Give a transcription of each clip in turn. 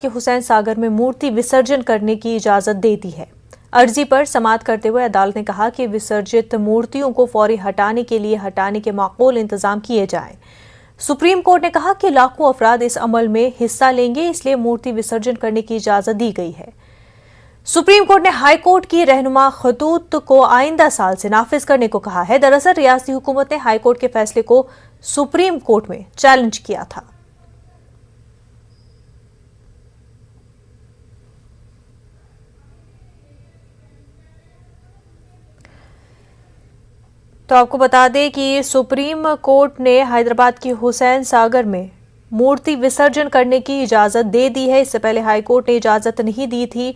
कि हुसैन सागर में मूर्ति विसर्जन करने की इजाजत दे दी है। अर्जी पर समाअत करते हुए अदालत ने कहा कि विसर्जित मूर्तियों को फौरी हटाने के माकूल इंतजाम किए जाएं। सुप्रीम कोर्ट ने कहा कि लाखों अफराद इस अमल में हिस्सा लेंगे, इसलिए मूर्ति विसर्जन करने की इजाजत दी गई है। सुप्रीम कोर्ट ने हाई कोर्ट की रहनुमा खतूत को आइंदा साल से नाफिज करने को कहा है। दरअसल रियासती हुकूमत ने हाई कोर्ट के फैसले को सुप्रीम कोर्ट में चैलेंज किया था। तो आपको बता दें कि सुप्रीम कोर्ट ने हैदराबाद की हुसैन सागर में मूर्ति विसर्जन करने की इजाज़त दे दी है। इससे पहले हाई कोर्ट ने इजाज़त नहीं दी थी।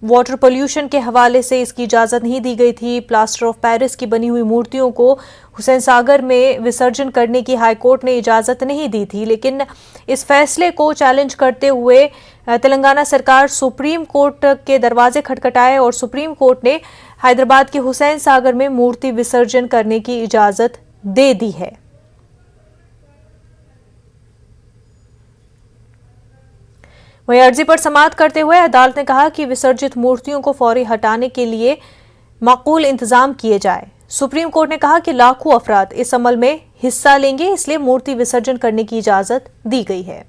वाटर पोल्यूशन के हवाले से इसकी इजाज़त नहीं दी गई थी। प्लास्टर ऑफ पेरिस की बनी हुई मूर्तियों को हुसैन सागर में विसर्जन करने की हाई कोर्ट ने इजाज़त नहीं दी थी, लेकिन इस फैसले को चैलेंज करते हुए तेलंगाना सरकार सुप्रीम कोर्ट के दरवाजे खटखटाए और सुप्रीम कोर्ट ने हैदराबाद के हुसैन सागर में मूर्ति विसर्जन करने की इजाज़त दे दी है। वहीं अर्जी पर समाअत करते हुए अदालत ने कहा कि विसर्जित मूर्तियों को फौरी हटाने के लिए माकूल इंतजाम किए जाए। सुप्रीम कोर्ट ने कहा कि लाखों अफराद इस अमल में हिस्सा लेंगे, इसलिए मूर्ति विसर्जन करने की इजाजत दी गई है।